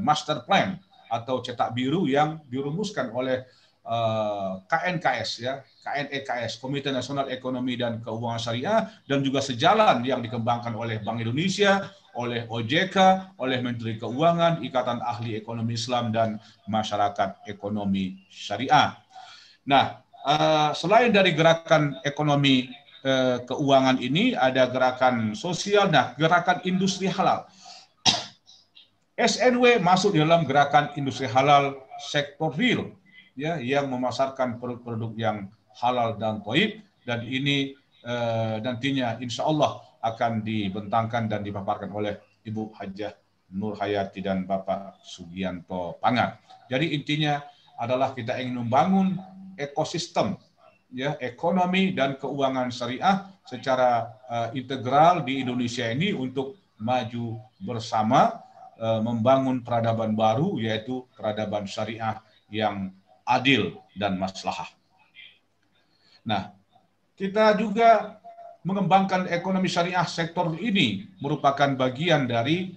master plan atau cetak biru yang dirumuskan oleh KNKS, ya, KNEKS, Komite Nasional Ekonomi dan Keuangan Syariah, dan juga sejalan yang dikembangkan oleh Bank Indonesia, oleh OJK, oleh Menteri Keuangan, Ikatan Ahli Ekonomi Islam, dan Masyarakat Ekonomi Syariah. Nah, selain dari gerakan ekonomi keuangan ini, ada gerakan sosial, nah, gerakan industri halal. SNW masuk di dalam gerakan industri halal sektor real, ya, yang memasarkan produk-produk yang halal dan thayyib, dan ini nantinya insya Allah akan dibentangkan dan dipaparkan oleh Ibu Hajjah Nur Hayati dan Bapak Sugianto Pangar. Jadi intinya adalah kita ingin membangun ekosistem, ya, ekonomi dan keuangan syariah secara integral di Indonesia ini untuk maju bersama, membangun peradaban baru, yaitu peradaban syariah yang adil dan maslahah. Nah, kita juga mengembangkan ekonomi syariah sektor ini merupakan bagian dari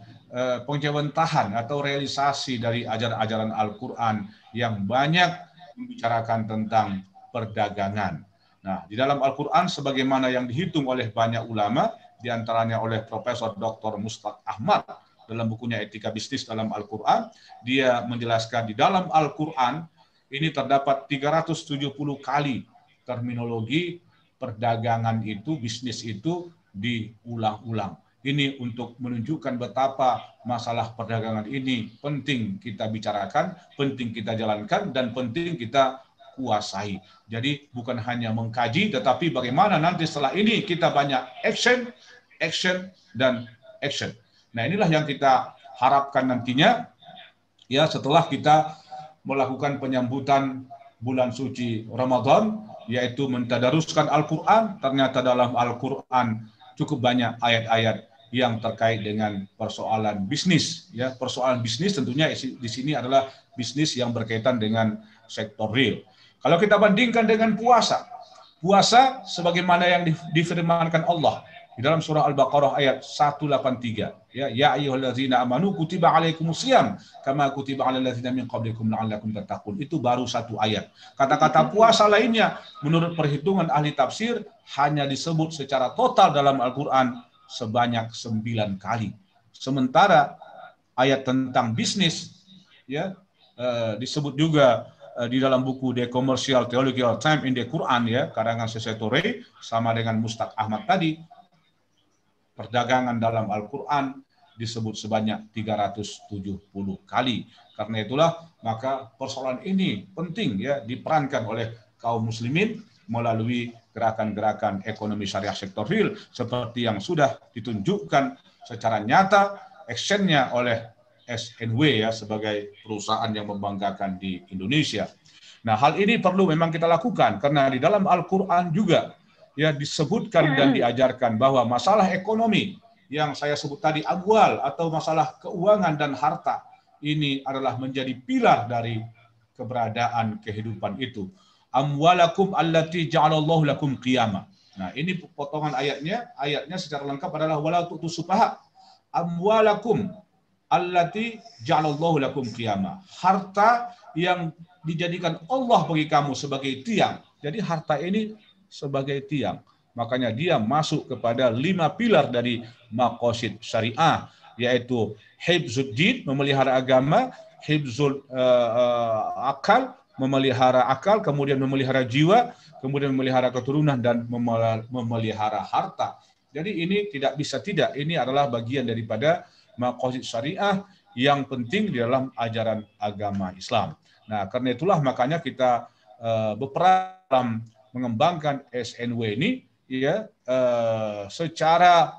penjawentahan atau realisasi dari ajaran-ajaran Al-Quran yang banyak membicarakan tentang perdagangan. Nah, di dalam Al-Quran sebagaimana yang dihitung oleh banyak ulama, diantaranya oleh Profesor Dr. Mustaq Ahmad, dalam bukunya Etika Bisnis dalam Al-Quran, dia menjelaskan di dalam Al-Quran ini terdapat 370 kali terminologi perdagangan itu, bisnis itu diulang-ulang. Ini untuk menunjukkan betapa masalah perdagangan ini penting kita bicarakan, penting kita jalankan, dan penting kita kuasai. Jadi bukan hanya mengkaji, tetapi bagaimana nanti setelah ini kita banyak action, dan action. Nah, inilah yang kita harapkan nantinya, ya, setelah kita melakukan penyambutan bulan suci Ramadan, yaitu mentadaruskan Al-Quran. Ternyata dalam Al-Quran cukup banyak ayat-ayat yang terkait dengan persoalan bisnis, ya. Persoalan bisnis tentunya di sini adalah bisnis yang berkaitan dengan sektor real. Kalau kita bandingkan dengan puasa sebagaimana yang difirmankan Allah di dalam surah Al-Baqarah ayat 183, ya ayyuhallazina amanu kutiba alaikumusiyam kama kutiba alal ladzina min qablikum la'allakum tattaqun. Itu baru satu ayat. Kata-kata puasa lainnya menurut perhitungan ahli tafsir hanya disebut secara total dalam Al-Qur'an sebanyak 9 kali. Sementara ayat tentang bisnis, ya, disebut juga di dalam buku The Commercial Theological Time in the Quran ya, karangan C.C. Torrey sama dengan Mustaq Ahmad tadi, perdagangan dalam Al-Quran disebut sebanyak 370 kali. Karena itulah maka persoalan ini penting ya diperankan oleh kaum muslimin melalui gerakan-gerakan ekonomi syariah sektor real seperti yang sudah ditunjukkan secara nyata actionnya oleh SNW ya sebagai perusahaan yang membanggakan di Indonesia. Nah, hal ini perlu memang kita lakukan karena di dalam Al-Quran juga ya disebutkan dan diajarkan bahwa masalah ekonomi yang saya sebut tadi amwal atau masalah keuangan dan harta ini adalah menjadi pilar dari keberadaan kehidupan itu. Amwalakum allati ja'alallahu lakum qiyama. Nah, ini potongan ayatnya secara lengkap adalah wala tu'tu sufaha amwalakum allati ja'alallahu lakum qiyama. Harta yang dijadikan Allah bagi kamu sebagai tiang. Jadi harta ini sebagai tiang. Makanya dia masuk kepada 5 pilar dari maqasid syariah, yaitu hifzuddin, memelihara agama, hifzul akal, memelihara akal, kemudian memelihara jiwa, kemudian memelihara keturunan, dan memelihara harta. Jadi ini tidak bisa tidak, ini adalah bagian daripada maqasid syariah yang penting di dalam ajaran agama Islam. Nah, karena itulah makanya kita berperan dalam mengembangkan SNW ini ya secara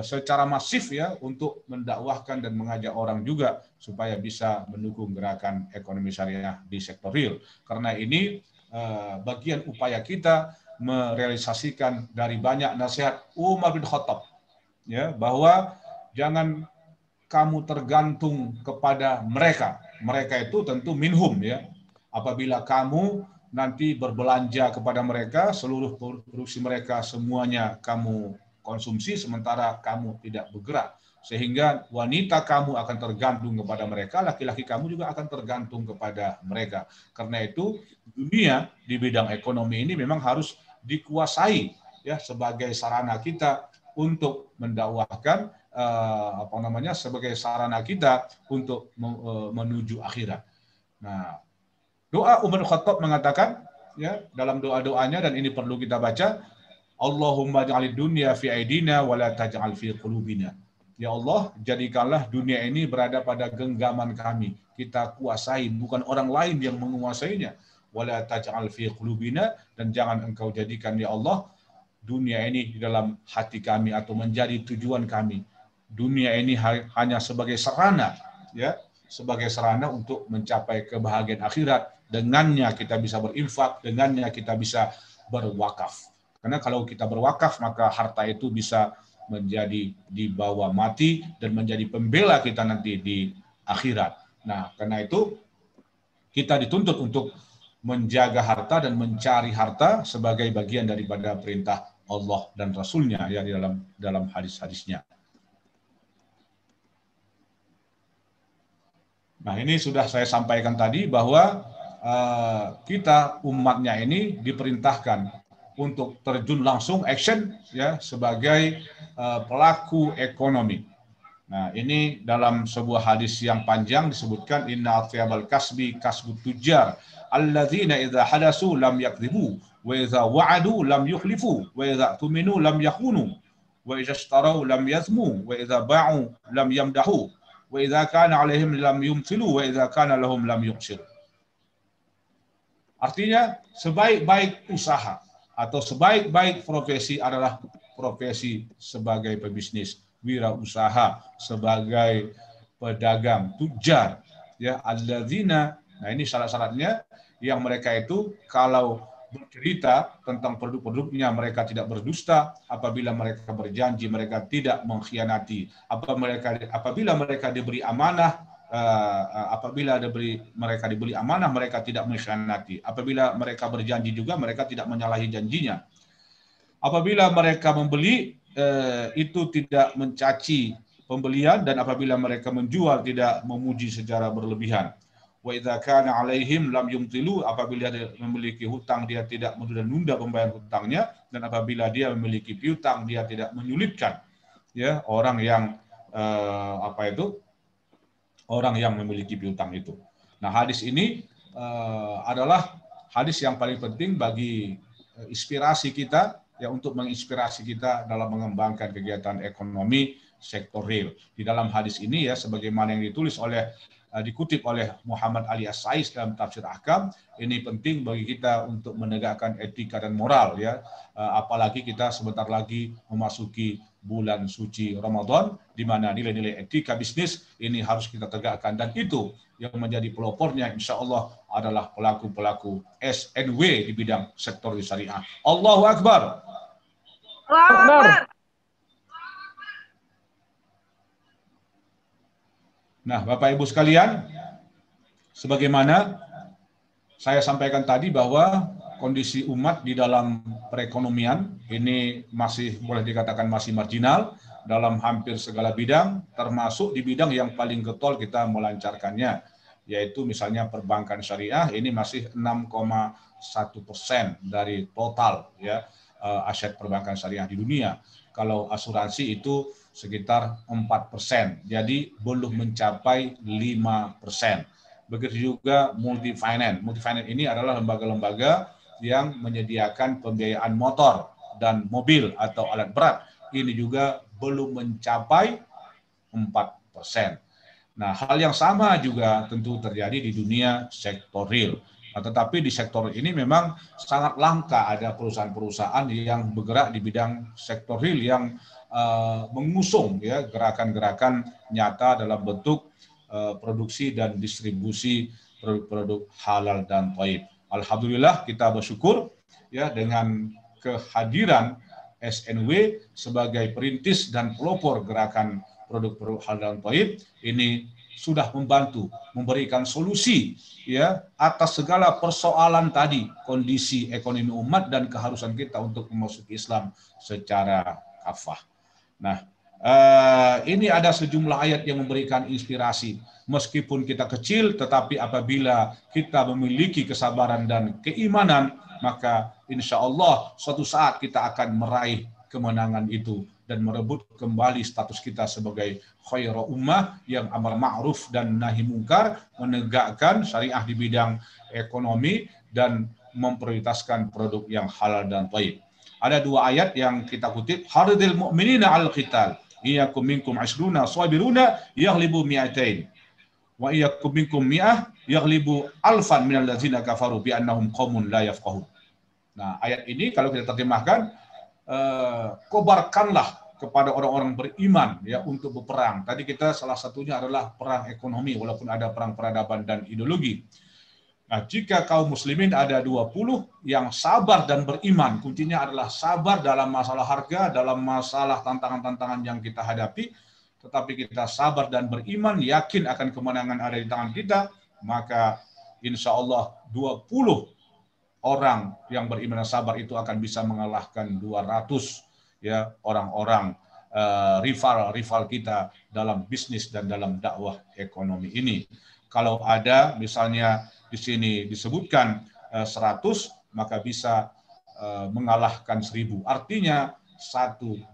secara masif ya untuk mendakwahkan dan mengajak orang juga supaya bisa mendukung gerakan ekonomi syariah di sektor real. Karena ini bagian upaya kita merealisasikan dari banyak nasihat Umar bin Khattab ya bahwa jangan kamu tergantung kepada mereka. Mereka itu tentu minhum ya. Apabila kamu nanti berbelanja kepada mereka, seluruh produksi mereka semuanya kamu konsumsi sementara kamu tidak bergerak. Sehingga wanita kamu akan tergantung kepada mereka, laki-laki kamu juga akan tergantung kepada mereka. Karena itu dunia di bidang ekonomi ini memang harus dikuasai ya sebagai sarana kita untuk mendakwahkan sebagai sarana kita untuk menuju akhirat. Nah, doa Umar bin Khattab mengatakan ya dalam doa-doanya dan ini perlu kita baca, Allahumma ja'alid dunya fi aidina wa la taj'al fi qulubina. Ya Allah, jadikanlah dunia ini berada pada genggaman kami. Kita kuasai, bukan orang lain yang menguasainya. Wa la taj'al fi qulubina, dan jangan engkau jadikan ya Allah dunia ini di dalam hati kami atau menjadi tujuan kami. Dunia ini hanya sebagai sarana ya, sebagai sarana untuk mencapai kebahagiaan akhirat. Dengannya kita bisa berinfak, dengannya kita bisa berwakaf. Karena kalau kita berwakaf, maka harta itu bisa menjadi dibawa mati dan menjadi pembela kita nanti di akhirat. Nah, karena itu kita dituntut untuk menjaga harta dan mencari harta sebagai bagian daripada perintah Allah dan Rasul-Nya ya di dalam hadis-hadisnya. Nah, ini sudah saya sampaikan tadi bahwa kita umatnya ini diperintahkan untuk terjun langsung action ya sebagai pelaku ekonomi. Nah, ini dalam sebuah hadis yang panjang disebutkan inna atyabal kasbi kasbut tujar alladzina idza hadasu lam yakdzibu wa idza wa'adu lam yukhlifu wa idza tuminu lam yakhunu wa idza ishtaraw lam yazmu wa idza ba'u lam yamdahu wa idza kana 'alaihim lam yumtilu wa idza kana lahum lam yuqsiru. Artinya sebaik-baik usaha atau sebaik-baik profesi adalah profesi sebagai pebisnis, wirausaha, sebagai pedagang, tujar, ya alladzina. Nah, ini syarat-syaratnya yang mereka itu kalau bercerita tentang produk-produknya mereka tidak berdusta, apabila mereka berjanji mereka tidak mengkhianati, apabila mereka diberi amanah mereka diberi amanah mereka tidak mengkhianati, apabila mereka berjanji juga mereka tidak menyalahi janjinya, apabila mereka membeli itu tidak mencaci pembelian, dan apabila mereka menjual tidak memuji secara berlebihan. Wa idza kana 'alaihim lam yumtilu, apabila dia memiliki hutang dia tidak menunda pembayaran hutangnya, dan apabila dia memiliki piutang dia tidak menyulitkan ya orang yang orang yang memiliki piutang itu. Nah, hadis ini adalah hadis yang paling penting bagi inspirasi kita, ya, untuk menginspirasi kita dalam mengembangkan kegiatan ekonomi sektor real. Di dalam hadis ini, ya, sebagaimana yang dikutip oleh Muhammad Ali As-Saiz dalam Tafsir Ahkam, ini penting bagi kita untuk menegakkan etika dan moral, ya. Apalagi kita sebentar lagi memasuki bulan suci Ramadan, di mana nilai-nilai etika bisnis ini harus kita tegakkan, dan itu yang menjadi pelopornya insya Allah adalah pelaku-pelaku SNW di bidang sektor syariah. Allahu Akbar. Allahu Akbar. Nah, Bapak Ibu sekalian, sebagaimana saya sampaikan tadi bahwa kondisi umat di dalam perekonomian ini masih boleh dikatakan masih marginal dalam hampir segala bidang, termasuk di bidang yang paling getol kita melancarkannya, yaitu misalnya perbankan syariah. Ini masih 6,1% dari total, ya, aset perbankan syariah di dunia. Kalau asuransi itu sekitar 4%, jadi belum mencapai 5%. Begitu juga multi-finance. Multi-finance ini adalah lembaga-lembaga yang menyediakan pembiayaan motor dan mobil atau alat berat. Ini juga belum mencapai 4%. Nah, hal yang sama juga tentu terjadi di dunia sektor real. Nah, tetapi di sektor ini memang sangat langka ada perusahaan-perusahaan yang bergerak di bidang sektor real yang mengusung, ya, gerakan-gerakan nyata dalam bentuk produksi dan distribusi produk-produk halal dan thayyib. Alhamdulillah kita bersyukur, ya, dengan kehadiran SNW sebagai perintis dan pelopor gerakan produk-produk halal dan thayyib ini sudah membantu memberikan solusi, ya, atas segala persoalan tadi, kondisi ekonomi umat dan keharusan kita untuk memasuki Islam secara kafah. Nah, ini ada sejumlah ayat yang memberikan inspirasi. Meskipun kita kecil, tetapi apabila kita memiliki kesabaran dan keimanan, maka insya Allah suatu saat kita akan meraih kemenangan itu dan merebut kembali status kita sebagai khairul ummah yang amar ma'ruf dan nahi mungkar, menegakkan syariah di bidang ekonomi dan memprioritaskan produk yang halal dan thayyib. Ada dua ayat yang kita kutip, haridil mu'minina al-qital, iyakum minkum ashruna sabiruna yaghlibu mi'atain wa iyakum minkum mi'ah yaghlibu alfan minal ladzina kafaru bi annahum qaumun la yafqahun. Nah, ayat ini kalau kita terjemahkan, kobarkanlah kepada orang-orang beriman, ya, untuk berperang. Tadi kita salah satunya adalah perang ekonomi, walaupun ada perang peradaban dan ideologi. Nah, jika kaum muslimin ada 20 yang sabar dan beriman, kuncinya adalah sabar dalam masalah harga, dalam masalah tantangan-tantangan yang kita hadapi, tetapi kita sabar dan beriman, yakin akan kemenangan ada di tangan kita, maka insya Allah 20 orang yang beriman dan sabar itu akan bisa mengalahkan 200, ya, orang-orang rival kita dalam bisnis dan dalam dakwah ekonomi ini. Kalau ada misalnya di sini disebutkan 100, maka bisa mengalahkan 1000. Artinya 1:10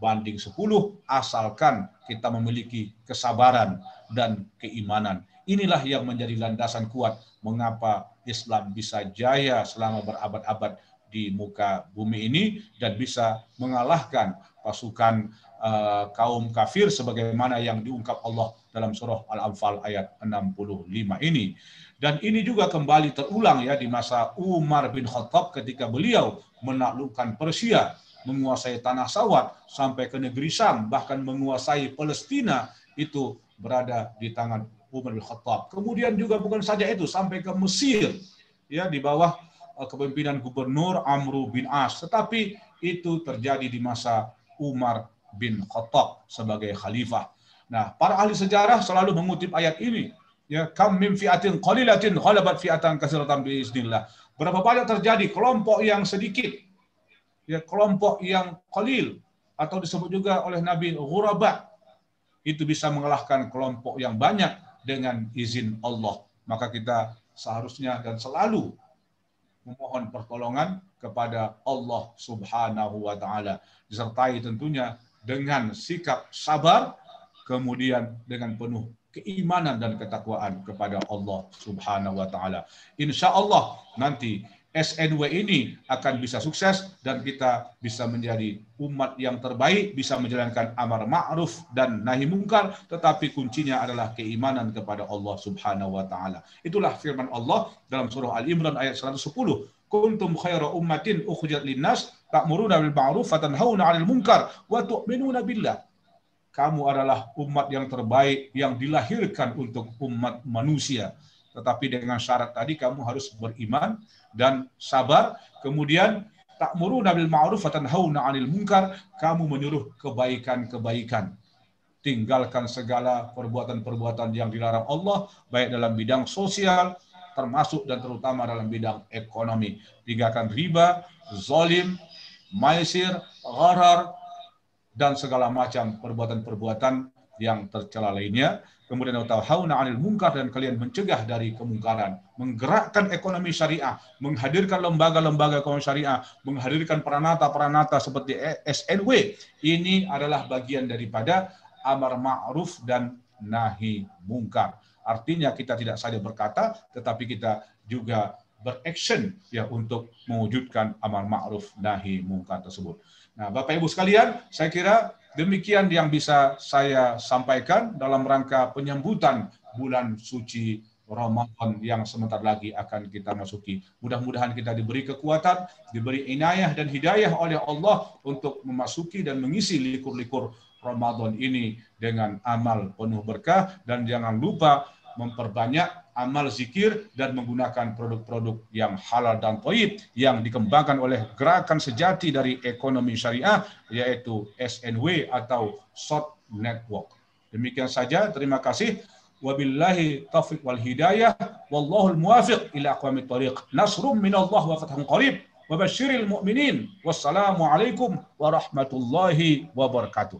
asalkan kita memiliki kesabaran dan keimanan. Inilah yang menjadi landasan kuat mengapa Islam bisa jaya selama berabad-abad di muka bumi ini dan bisa mengalahkan pasukan kaum kafir sebagaimana yang diungkap Allah dalam surah Al-Anfal ayat 65 ini. Dan ini juga kembali terulang, ya, di masa Umar bin Khattab ketika beliau menaklukkan Persia, menguasai tanah Sawat sampai ke negeri Syam, bahkan menguasai Palestina, itu berada di tangan Umar bin Khattab. Kemudian juga bukan saja itu, sampai ke Mesir, ya, di bawah kepemimpinan Gubernur Amr bin As. Tetapi itu terjadi di masa Umar bin Khattab sebagai khalifah. Nah, para ahli sejarah selalu mengutip ayat ini, ya, kam min fi'atin qalilatin ghalabat fi'atan katsiratan biiznillah. Berapa banyak terjadi kelompok yang sedikit, ya, kelompok yang qalil, atau disebut juga oleh Nabi ghuraba, itu bisa mengalahkan kelompok yang banyak dengan izin Allah. Maka kita seharusnya dan selalu memohon pertolongan kepada Allah Subhanahu wa taala, disertai tentunya dengan sikap sabar, kemudian dengan penuh keimanan dan ketakwaan kepada Allah Subhanahu wa taala. Insya Allah nanti SNW ini akan bisa sukses dan kita bisa menjadi umat yang terbaik, bisa menjalankan amar ma'ruf dan nahi mungkar, tetapi kuncinya adalah keimanan kepada Allah Subhanahu wa taala. Itulah firman Allah dalam surah Al-Imran ayat 110. Kuntum khaira ummatin ukhrijat linnas ta'muruna bil ma'ruf wa tanhauna 'anil munkar wa tu'minuna billah. Kamu adalah umat yang terbaik yang dilahirkan untuk umat manusia. Tetapi dengan syarat tadi kamu harus beriman dan sabar. Kemudian ta'muruna bil ma'ruf wa tanhauna 'anil munkar, kamu menyuruh kebaikan-kebaikan. Tinggalkan segala perbuatan-perbuatan yang dilarang Allah, baik dalam bidang sosial, termasuk dan terutama dalam bidang ekonomi. Tinggalkan riba, zalim, maisir, gharar, dan segala macam perbuatan-perbuatan yang tercela lainnya. Kemudian ta'hauna 'anil munkar, dan kalian mencegah dari kemungkaran, menggerakkan ekonomi syariah, menghadirkan lembaga-lembaga ekonomi syariah, menghadirkan peranata-peranata seperti SNW. Ini adalah bagian daripada amar ma'ruf dan nahi mungkar. Artinya kita tidak saja berkata, tetapi kita juga beraction ya untuk mewujudkan amar ma'ruf nahi mungkar tersebut. Nah, Bapak Ibu sekalian, saya kira demikian yang bisa saya sampaikan dalam rangka penyambutan bulan suci Ramadan yang sebentar lagi akan kita masuki. Mudah-mudahan kita diberi kekuatan, diberi inayah dan hidayah oleh Allah untuk memasuki dan mengisi likur-likur Ramadan ini dengan amal penuh berkah, dan jangan lupa memperbanyak amal zikir dan menggunakan produk-produk yang halal dan thayyib yang dikembangkan oleh gerakan sejati dari ekonomi syariah, yaitu SNW atau Short Network. Demikian saja, terima kasih. Wabillahi taufiq wal hidayah, wallahul muwafiq ila aqwamit thariq. Nasrum minallah wa fathun qarib. Wa basyiril mu'minin. Wassalamualaikum warahmatullahi wabarakatuh.